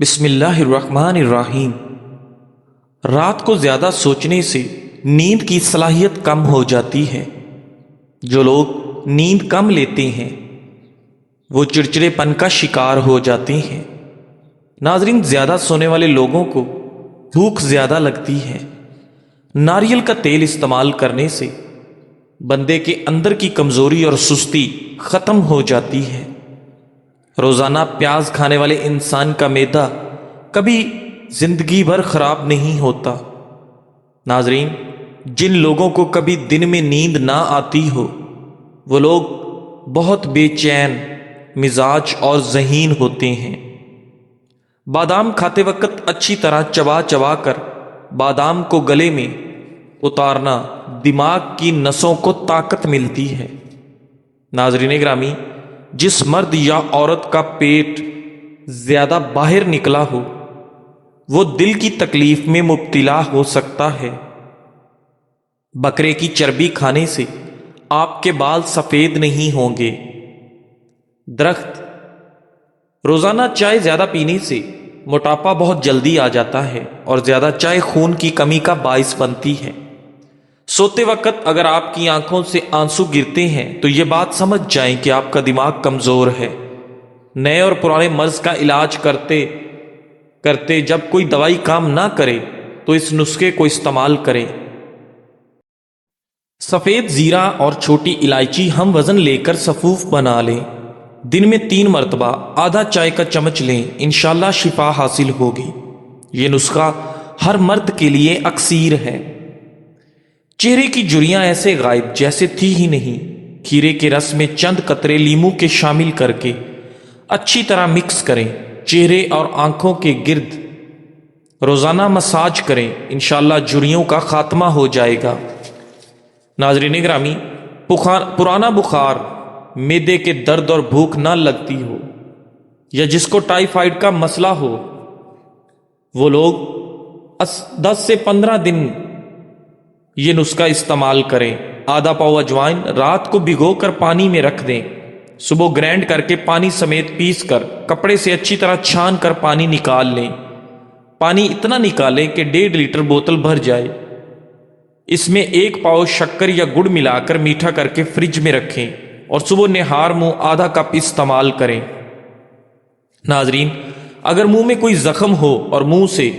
بسم اللہ الرحمن الرحیم۔ رات کو زیادہ سوچنے سے نیند کی صلاحیت کم ہو جاتی ہے۔ جو لوگ نیند کم لیتے ہیں وہ چڑچڑے پن کا شکار ہو جاتے ہیں۔ ناظرین، زیادہ سونے والے لوگوں کو بھوک زیادہ لگتی ہے۔ ناریل کا تیل استعمال کرنے سے بندے کے اندر کی کمزوری اور سستی ختم ہو جاتی ہے۔ روزانہ پیاز کھانے والے انسان کا معدہ کبھی زندگی بھر خراب نہیں ہوتا۔ ناظرین، جن لوگوں کو کبھی دن میں نیند نہ آتی ہو وہ لوگ بہت بے چین مزاج اور ذہین ہوتے ہیں۔ بادام کھاتے وقت اچھی طرح چبا چبا کر بادام کو گلے میں اتارنا دماغ کی نسوں کو طاقت ملتی ہے۔ ناظرین گرامی، جس مرد یا عورت کا پیٹ زیادہ باہر نکلا ہو وہ دل کی تکلیف میں مبتلا ہو سکتا ہے۔ بکرے کی چربی کھانے سے آپ کے بال سفید نہیں ہوں گے۔ درخت، روزانہ چائے زیادہ پینے سے موٹاپا بہت جلدی آ جاتا ہے اور زیادہ چائے خون کی کمی کا باعث بنتی ہے۔ سوتے وقت اگر آپ کی آنکھوں سے آنسو گرتے ہیں تو یہ بات سمجھ جائیں کہ آپ کا دماغ کمزور ہے۔ نئے اور پرانے مرض کا علاج کرتے کرتے جب کوئی دوائی کام نہ کرے تو اس نسخے کو استعمال کریں۔ سفید زیرہ اور چھوٹی الائچی ہم وزن لے کر سفوف بنا لیں۔ دن میں 3 مرتبہ آدھا چائے کا چمچ لیں، انشاءاللہ شفا حاصل ہوگی۔ یہ نسخہ ہر مرد کے لیے اکسیر ہے۔ چہرے کی جریاں ایسے غائب جیسے تھی ہی نہیں۔ کھیرے کے رس میں چند قطرے لیموں کے شامل کر کے اچھی طرح مکس کریں۔ چہرے اور آنکھوں کے گرد روزانہ مساج کریں، انشاءاللہ جریوں کا خاتمہ ہو جائے گا۔ ناظرین گرامی، پرانا بخار، معدے کے درد اور بھوک نہ لگتی ہو یا جس کو ٹائیفائڈ کا مسئلہ ہو وہ لوگ 10 سے 15 دن یہ نسخہ استعمال کریں۔ آدھا پاؤ اجوائن رات کو بھگو کر پانی میں رکھ دیں، صبح گرینڈ کر کے پانی سمیت پیس کر کپڑے سے اچھی طرح چھان کر پانی نکال لیں۔ پانی اتنا نکالیں کہ 1.5 لیٹر بوتل بھر جائے۔ اس میں 1 پاؤ شکر یا گڑ ملا کر میٹھا کر کے فریج میں رکھیں اور صبح نہار منہ آدھا کپ استعمال کریں۔ ناظرین، اگر منہ میں کوئی زخم ہو اور منہ سے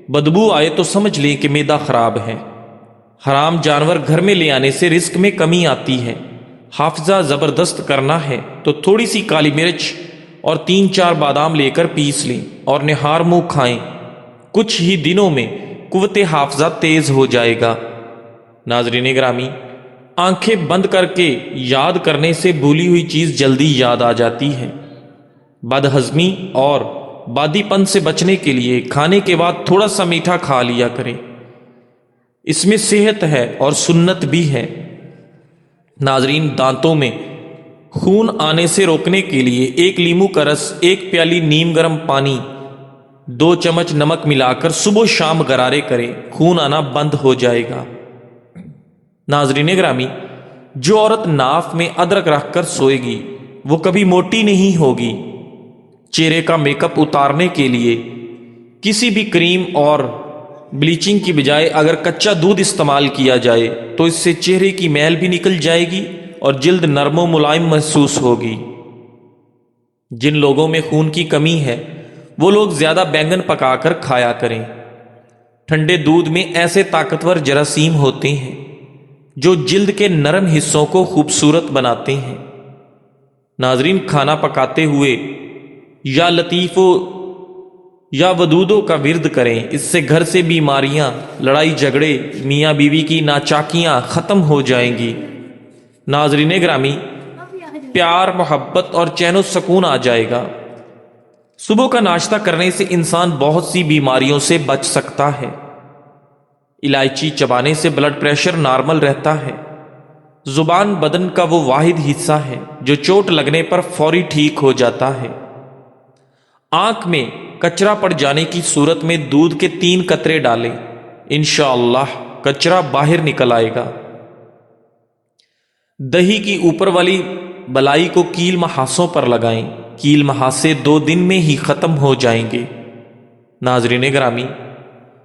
بدبو آئے تو سمجھ لیں کہ معدہ خراب ہے۔ حرام جانور گھر میں لے آنے سے رزق میں کمی آتی ہے۔ حافظہ زبردست کرنا ہے تو تھوڑی سی کالی مرچ اور 3-4 بادام لے کر پیس لیں اور نہار منہ کھائیں۔ کچھ ہی دنوں میں قوت حافظہ تیز ہو جائے گا۔ ناظرین گرامی، آنکھیں بند کر کے یاد کرنے سے بھولی ہوئی چیز جلدی یاد آ جاتی ہے۔ بد ہضمی اور بادی پن سے بچنے کے لیے کھانے کے بعد تھوڑا سا میٹھا کھا لیا کریں، اس میں صحت ہے اور سنت بھی ہے۔ ناظرین، دانتوں میں خون آنے سے روکنے کے لیے 1 لیموں کا رس، 1 پیالی نیم گرم پانی، 2 چمچ نمک ملا کر صبح شام غرارے کریں، خون آنا بند ہو جائے گا۔ ناظرین گرامی، جو عورت ناف میں ادرک رکھ کر سوئے گی وہ کبھی موٹی نہیں ہوگی۔ چہرے کا میک اپ اتارنے کے لیے کسی بھی کریم اور بلیچنگ کی بجائے اگر کچا دودھ استعمال کیا جائے تو اس سے چہرے کی میل بھی نکل جائے گی اور جلد نرم و ملائم محسوس ہوگی۔ جن لوگوں میں خون کی کمی ہے وہ لوگ زیادہ بینگن پکا کر کھایا کریں۔ ٹھنڈے دودھ میں ایسے طاقتور جراثیم ہوتے ہیں جو جلد کے نرم حصوں کو خوبصورت بناتے ہیں۔ ناظرین، کھانا پکاتے ہوئے یا لطیفوں یا ودودوں کا ورد کریں، اس سے گھر سے بیماریاں، لڑائی جھگڑے، میاں بیوی کی ناچاکیاں ختم ہو جائیں گی۔ ناظرین گرامی، پیار، محبت اور چین و سکون آ جائے گا۔ صبح کا ناشتہ کرنے سے انسان بہت سی بیماریوں سے بچ سکتا ہے۔ الائچی چبانے سے بلڈ پریشر نارمل رہتا ہے۔ زبان بدن کا وہ واحد حصہ ہے جو چوٹ لگنے پر فوری ٹھیک ہو جاتا ہے۔ آنکھ میں کچرا پڑ جانے کی صورت میں دودھ کے 3 قطرے ڈالیں، انشاءاللہ کچرا باہر نکل آئے گا۔ دہی کی اوپر والی بلائی کو کیل محاسوں پر لگائیں، کیل محاسے 2 دن میں ہی ختم ہو جائیں گے۔ ناظرین گرامی،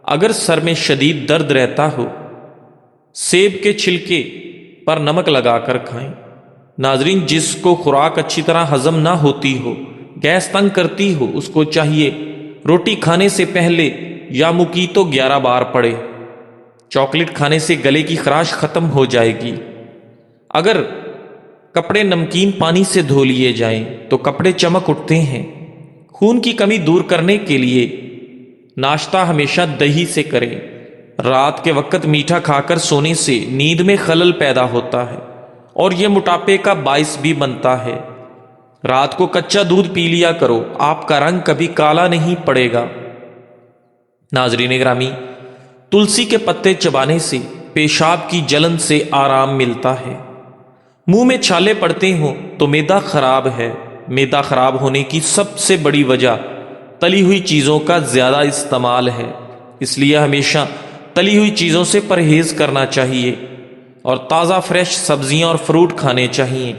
اگر سر میں شدید درد رہتا ہو، سیب کے چھلکے پر نمک لگا کر کھائیں۔ ناظرین، جس کو خوراک اچھی طرح ہضم نہ ہوتی ہو، گیس تنگ کرتی ہو، اس کو چاہیے روٹی کھانے سے پہلے یا موکیتو 11 بار پڑے۔ چاکلیٹ کھانے سے گلے کی خراش ختم ہو جائے گی۔ اگر کپڑے نمکین پانی سے دھو لیے جائیں تو کپڑے چمک اٹھتے ہیں۔ خون کی کمی دور کرنے کے لیے ناشتہ ہمیشہ دہی سے کریں۔ رات کے وقت میٹھا کھا کر سونے سے نیند میں خلل پیدا ہوتا ہے اور یہ موٹاپے کا باعث بھی بنتا ہے۔ رات کو کچا دودھ پی لیا کرو، آپ کا رنگ کبھی کالا نہیں پڑے گا۔ ناظرین گرامی، تلسی کے پتے چبانے سے پیشاب کی جلن سے آرام ملتا ہے۔ منہ میں چھالے پڑتے ہوں تو معدہ خراب ہے۔ معدہ خراب ہونے کی سب سے بڑی وجہ تلی ہوئی چیزوں کا زیادہ استعمال ہے، اس لیے ہمیشہ تلی ہوئی چیزوں سے پرہیز کرنا چاہیے اور تازہ فریش سبزیاں اور فروٹ کھانے چاہیے۔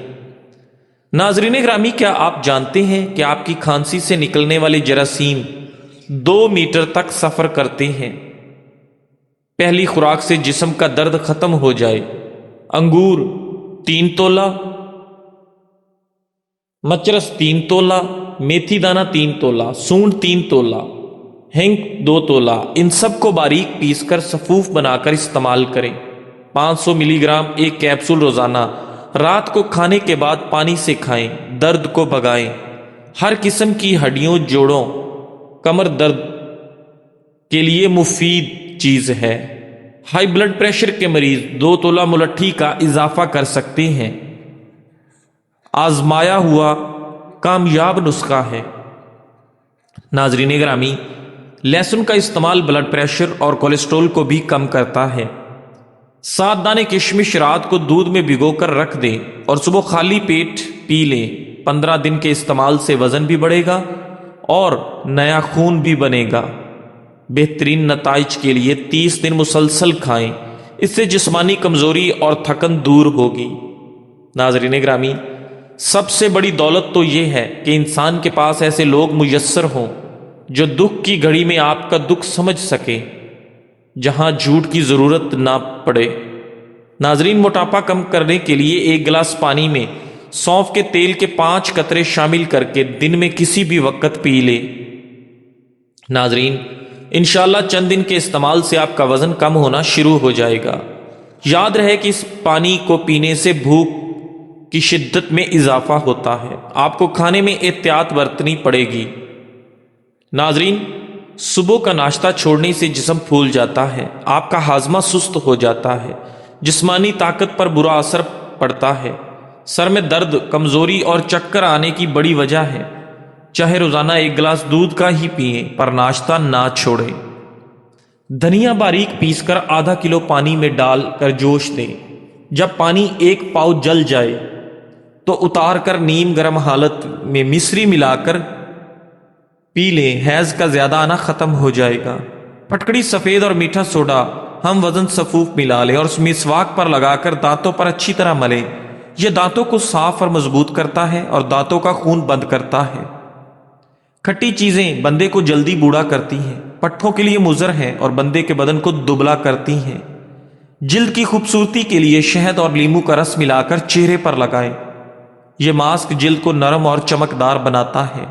ناظرین گرامی، کیا آپ جانتے ہیں کہ آپ کی کھانسی سے نکلنے والے جراثیم 2 میٹر تک سفر کرتے ہیں؟ پہلی خوراک سے جسم کا درد ختم ہو جائے۔ انگور 3 تولہ، مچرس 3 تولہ، میتھی دانہ 3 تولہ، سونڈ 3 تولہ، ہینگ 2 تولہ، ان سب کو باریک پیس کر سفوف بنا کر استعمال کریں۔ 500 ملی گرام ایک کیپسول روزانہ رات کو کھانے کے بعد پانی سے کھائیں، درد کو بھگائیں۔ ہر قسم کی ہڈیوں، جوڑوں، کمر درد کے لیے مفید چیز ہے۔ ہائی بلڈ پریشر کے مریض 2 تولہ ملٹھی کا اضافہ کر سکتے ہیں۔ آزمایا ہوا کامیاب نسخہ ہے۔ ناظرین گرامی، لہسن کا استعمال بلڈ پریشر اور کولیسٹرول کو بھی کم کرتا ہے۔ 7 دانے کشمش رات کو دودھ میں بھگو کر رکھ دیں اور صبح خالی پیٹ پی لیں۔ 15 دن کے استعمال سے وزن بھی بڑھے گا اور نیا خون بھی بنے گا۔ بہترین نتائج کے لیے 30 دن مسلسل کھائیں، اس سے جسمانی کمزوری اور تھکن دور ہوگی۔ ناظرین گرامی، سب سے بڑی دولت تو یہ ہے کہ انسان کے پاس ایسے لوگ میسر ہوں جو دکھ کی گھڑی میں آپ کا دکھ سمجھ سکیں، جہاں جھوٹ کی ضرورت نہ پڑے۔ ناظرین، موٹاپا کم کرنے کے لیے 1 گلاس پانی میں سونف کے تیل کے 5 قطرے شامل کر کے دن میں کسی بھی وقت پی لیں۔ ناظرین، انشاءاللہ چند دن کے استعمال سے آپ کا وزن کم ہونا شروع ہو جائے گا۔ یاد رہے کہ اس پانی کو پینے سے بھوک کی شدت میں اضافہ ہوتا ہے۔ آپ کو کھانے میں احتیاط برتنی پڑے گی۔ ناظرین، صبح کا ناشتہ چھوڑنے سے جسم پھول جاتا ہے، آپ کا ہاضمہ سست ہو جاتا ہے، جسمانی طاقت پر برا اثر پڑتا ہے، سر میں درد، کمزوری اور چکر آنے کی بڑی وجہ ہے۔ چاہے روزانہ 1 گلاس دودھ کا ہی پئیں پر ناشتہ نہ چھوڑیں۔ دھنیا باریک پیس کر ½ کلو پانی میں ڈال کر جوش دیں۔ جب پانی 1 پاؤ جل جائے تو اتار کر نیم گرم حالت میں مصری ملا کر پی لیں، حیض کا زیادہ آنا ختم ہو جائے گا۔ پھٹکڑی سفید اور میٹھا سوڈا ہم وزن سفوف ملا لیں اور اس مسواک پر لگا کر دانتوں پر اچھی طرح ملیں۔ یہ دانتوں کو صاف اور مضبوط کرتا ہے اور دانتوں کا خون بند کرتا ہے۔ کھٹی چیزیں بندے کو جلدی بوڑھا کرتی ہیں، پٹھوں کے لیے مضر ہیں اور بندے کے بدن کو دبلا کرتی ہیں۔ جلد کی خوبصورتی کے لیے شہد اور لیمو کا رس ملا کر چہرے پر لگائیں۔ یہ ماسک جلد کو نرم اور چمکدار بناتا ہے۔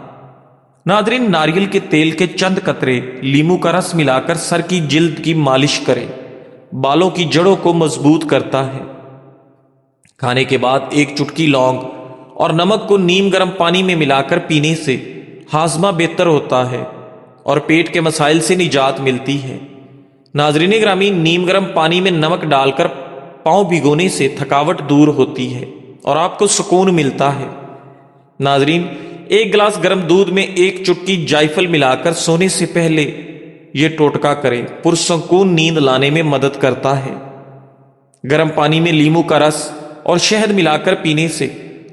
ناظرین، ناریل کے تیل کے چند قطرے لیمو کا رس ملا کر سر کی جلد کی مالش کریں، بالوں کی جڑوں کو مضبوط کرتا ہے۔ کھانے کے بعد 1 چٹکی لونگ اور نمک کو نیم گرم پانی میں ملا کر پینے سے ہاضمہ بہتر ہوتا ہے اور پیٹ کے مسائل سے نجات ملتی ہے۔ ناظرین گرامی، نیم گرم پانی میں نمک ڈال کر پاؤں بھگونے سے تھکاوٹ دور ہوتی ہے اور آپ کو سکون ملتا ہے۔ ناظرین، 1 گلاس گرم دودھ میں 1 چٹکی جائفل ملا کر سونے سے پہلے یہ ٹوٹکا کریں، پرسکون نیند لانے میں مدد کرتا ہے۔ گرم پانی میں لیمو کا رس اور شہد ملا کر پینے سے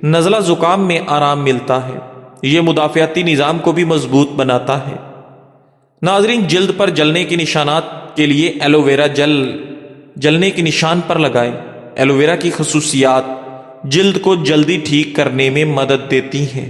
نزلہ زکام میں آرام ملتا ہے۔ یہ مدافعتی نظام کو بھی مضبوط بناتا ہے۔ ناظرین، جلد پر جلنے کے نشانات کے لیے ایلو ویرا جل جلنے کے نشان پر لگائیں۔ ایلو ویرا کی خصوصیات جلد کو جلدی ٹھیک کرنے میں مدد دیتی ہیں۔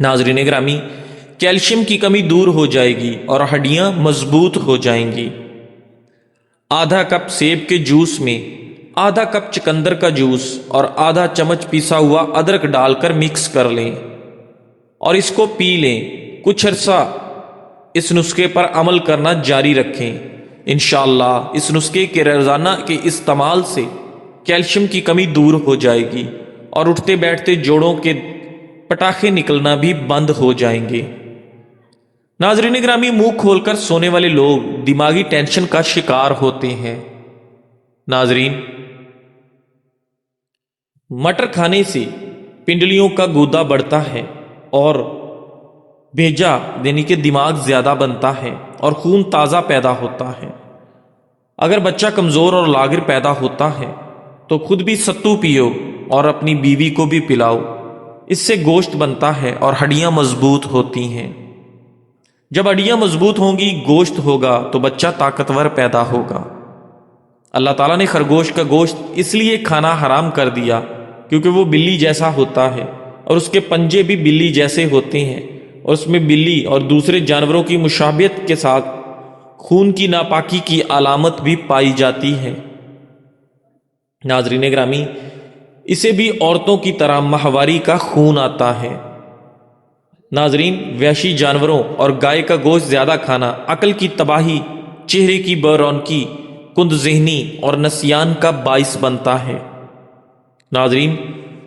ناظرین گرامی، کیلشیم کی کمی دور ہو جائے گی اور ہڈیاں مضبوط ہو جائیں گی۔ آدھا کپ سیب کے جوس میں آدھا کپ چقندر کا جوس اور آدھا چمچ پیسا ہوا ادرک ڈال کر مکس کر لیں اور اس کو پی لیں۔ کچھ عرصہ اس نسخے پر عمل کرنا جاری رکھیں۔ انشاءاللہ اس نسخے کے روزانہ کے استعمال سے کیلشیم کی کمی دور ہو جائے گی اور اٹھتے بیٹھتے جوڑوں کے پٹاخے نکلنا بھی بند ہو جائیں گے۔ ناظرین گرامی، منہ کھول کر سونے والے لوگ دماغی ٹینشن کا شکار ہوتے ہیں۔ ناظرین، مٹر کھانے سے پنڈلیوں کا گودا بڑھتا ہے اور بھیجا یعنی کہ دماغ زیادہ بنتا ہے اور خون تازہ پیدا ہوتا ہے۔ اگر بچہ کمزور اور لاغر پیدا ہوتا ہے تو خود بھی ستو پیو اور اپنی بیوی کو بھی پلاؤ۔ اس سے گوشت بنتا ہے اور ہڈیاں مضبوط ہوتی ہیں۔ جب ہڈیاں مضبوط ہوں گی، گوشت ہوگا تو بچہ طاقتور پیدا ہوگا۔ اللہ تعالیٰ نے خرگوش کا گوشت اس لیے کھانا حرام کر دیا کیونکہ وہ بلی جیسا ہوتا ہے اور اس کے پنجے بھی بلی جیسے ہوتے ہیں اور اس میں بلی اور دوسرے جانوروں کی مشابہت کے ساتھ خون کی ناپاکی کی علامت بھی پائی جاتی ہے۔ ناظرین گرامی، اسے بھی عورتوں کی طرح ماہواری کا خون آتا ہے۔ ناظرین، وحشی جانوروں اور گائے کا گوشت زیادہ کھانا عقل کی تباہی، چہرے کی بے رونقی، کند ذہنی اور نسیان کا باعث بنتا ہے۔ ناظرین،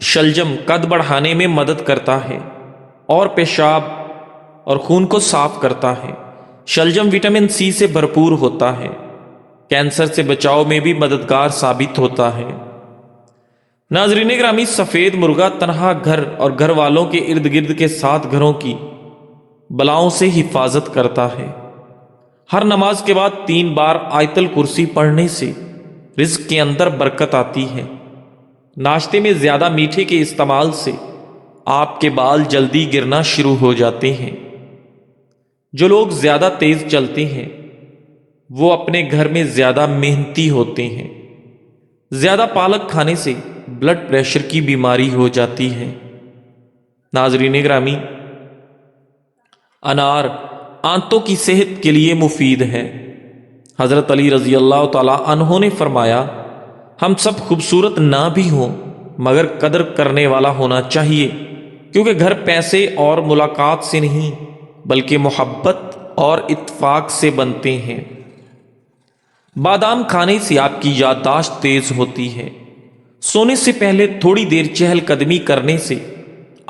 شلجم قد بڑھانے میں مدد کرتا ہے اور پیشاب اور خون کو صاف کرتا ہے۔ شلجم وٹامن سی سے بھرپور ہوتا ہے، کینسر سے بچاؤ میں بھی مددگار ثابت ہوتا ہے۔ ناظرین گرامی، سفید مرغا تنہا گھر اور گھر والوں کے ارد گرد کے 7 گھروں کی بلاؤں سے حفاظت کرتا ہے۔ ہر نماز کے بعد 3 بار آیت الکرسی پڑھنے سے رزق کے اندر برکت آتی ہے۔ ناشتے میں زیادہ میٹھے کے استعمال سے آپ کے بال جلدی گرنا شروع ہو جاتے ہیں۔ جو لوگ زیادہ تیز چلتے ہیں وہ اپنے گھر میں زیادہ محنتی ہوتے ہیں۔ زیادہ پالک کھانے سے بلڈ پریشر کی بیماری ہو جاتی ہے۔ ناظرین گرامی، انار آنتوں کی صحت کے لیے مفید ہے۔ حضرت علی رضی اللہ تعالی عنہ نے فرمایا، ہم سب خوبصورت نہ بھی ہوں مگر قدر کرنے والا ہونا چاہیے، کیونکہ گھر پیسے اور ملاقات سے نہیں بلکہ محبت اور اتفاق سے بنتے ہیں۔ بادام کھانے سے آپ کی یادداشت تیز ہوتی ہے۔ سونے سے پہلے تھوڑی دیر چہل قدمی کرنے سے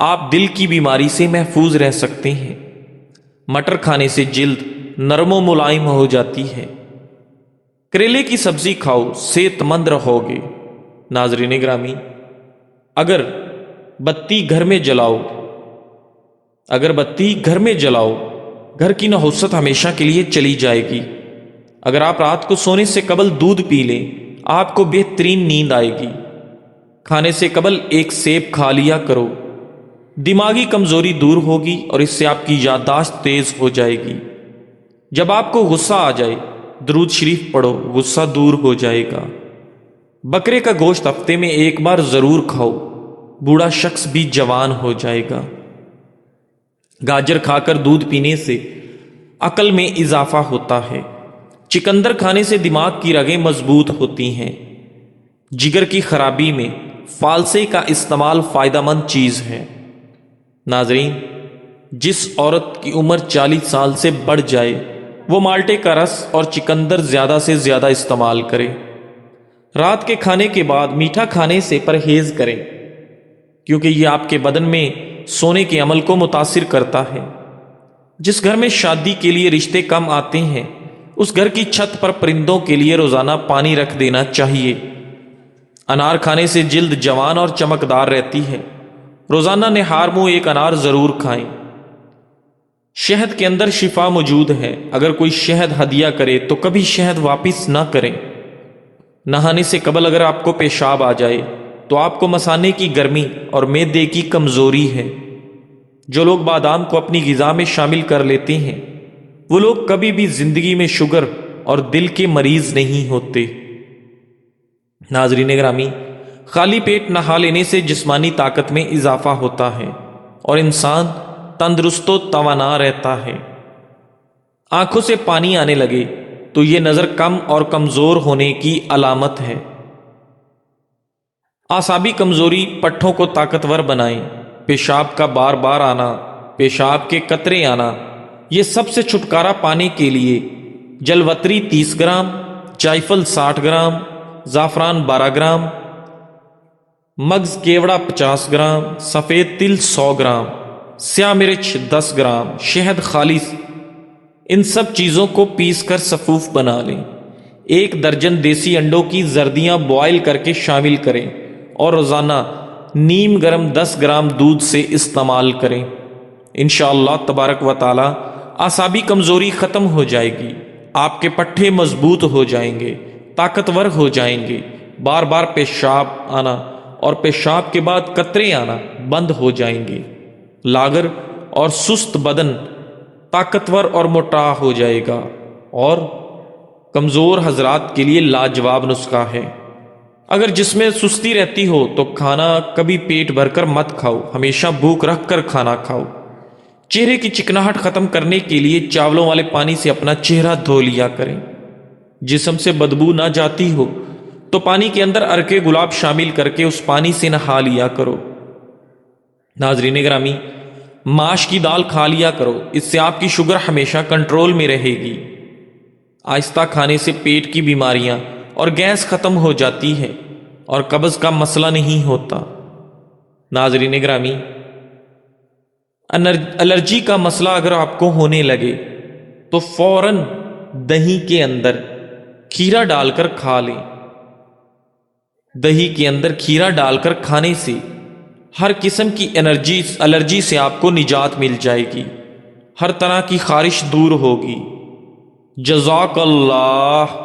آپ دل کی بیماری سے محفوظ رہ سکتے ہیں۔ مٹر کھانے سے جلد نرم و ملائم ہو جاتی ہے۔ کریلے کی سبزی کھاؤ، صحت مند رہو گے۔ ناظرین گرامی، اگر بتی گھر میں جلاؤ، گھر کی نحوست ہمیشہ کے لیے چلی جائے گی۔ اگر آپ رات کو سونے سے قبل دودھ پی لیں، آپ کو بہترین نیند آئے گی۔ کھانے سے قبل ایک سیب کھا لیا کرو، دماغی کمزوری دور ہوگی اور اس سے آپ کی یادداشت تیز ہو جائے گی۔ جب آپ کو غصہ آ جائے، درود شریف پڑھو، غصہ دور ہو جائے گا۔ بکرے کا گوشت ہفتے میں 1 بار ضرور کھاؤ، بوڑھا شخص بھی جوان ہو جائے گا۔ گاجر کھا کر دودھ پینے سے عقل میں اضافہ ہوتا ہے۔ چقندر کھانے سے دماغ کی رگیں مضبوط ہوتی ہیں۔ جگر کی خرابی میں فالسے کا استعمال فائدہ مند چیز ہے۔ ناظرین، جس عورت کی عمر 40 سال سے بڑھ جائے وہ مالٹے کا رس اور چقندر زیادہ سے زیادہ استعمال کرے۔ رات کے کھانے کے بعد میٹھا کھانے سے پرہیز کریں کیونکہ یہ آپ کے بدن میں سونے کے عمل کو متاثر کرتا ہے۔ جس گھر میں شادی کے لیے رشتے کم آتے ہیں اس گھر کی چھت پر پرندوں کے لیے روزانہ پانی رکھ دینا چاہیے۔ انار کھانے سے جلد جوان اور چمکدار رہتی ہے۔ روزانہ نہار منہ 1 انار ضرور کھائیں۔ شہد کے اندر شفا موجود ہے۔ اگر کوئی شہد ہدیہ کرے تو کبھی شہد واپس نہ کریں۔ نہانے سے قبل اگر آپ کو پیشاب آ جائے تو آپ کو مثانے کی گرمی اور معدے کی کمزوری ہے۔ جو لوگ بادام کو اپنی غذا میں شامل کر لیتے ہیں وہ لوگ کبھی بھی زندگی میں شوگر اور دل کے مریض نہیں ہوتے۔ ناظرین گرامی، خالی پیٹ نہا لینے سے جسمانی طاقت میں اضافہ ہوتا ہے اور انسان تندرست و توانا رہتا ہے۔ آنکھوں سے پانی آنے لگے تو یہ نظر کم اور کمزور ہونے کی علامت ہے۔ اعصابی کمزوری پٹھوں کو طاقتور بنائیں۔ پیشاب کا بار بار آنا، پیشاب کے قطرے آنا، یہ سب سے چھٹکارا پانے کے لیے جلوتری 30 گرام، جائفل 60 گرام، زعفران 12 گرام، مغز کیوڑا 50 گرام، سفید تل 100 گرام، سیاہ مرچ 10 گرام، شہد خالص، ان سب چیزوں کو پیس کر سفوف بنا لیں۔ 1 درجن دیسی انڈوں کی زردیاں بوائل کر کے شامل کریں اور روزانہ نیم گرم 10 گرام دودھ سے استعمال کریں۔ انشاءاللہ تبارک و تعالی اعصابی کمزوری ختم ہو جائے گی، آپ کے پٹھے مضبوط ہو جائیں گے، طاقتور ہو جائیں گے، بار بار پیشاب آنا اور پیشاب کے بعد قطرے آنا بند ہو جائیں گے، لاغر اور سست بدن طاقتور اور موٹا ہو جائے گا، اور کمزور حضرات کے لیے لاجواب نسخہ ہے۔ اگر جس میں سستی رہتی ہو تو کھانا کبھی پیٹ بھر کر مت کھاؤ، ہمیشہ بھوک رکھ کر کھانا کھاؤ۔ چہرے کی چکناہٹ ختم کرنے کے لیے چاولوں والے پانی سے اپنا چہرہ دھو لیا کریں۔ جسم سے بدبو نہ جاتی ہو تو پانی کے اندر عرق گلاب شامل کر کے اس پانی سے نہا لیا کرو۔ ناظرین گرامی، ماش کی دال کھا لیا کرو، اس سے آپ کی شوگر ہمیشہ کنٹرول میں رہے گی۔ آہستہ کھانے سے پیٹ کی بیماریاں اور گیس ختم ہو جاتی ہے اور قبض کا مسئلہ نہیں ہوتا۔ ناظرین گرامی، الرجی کا مسئلہ اگر آپ کو ہونے لگے تو فوراً دہی کے اندر کھیرا ڈال کر کھا لیں۔ دہی کے اندر کھیرا ڈال کر کھانے سے ہر قسم کی الرجی سے آپ کو نجات مل جائے گی، ہر طرح کی خارش دور ہوگی۔ جزاک اللہ۔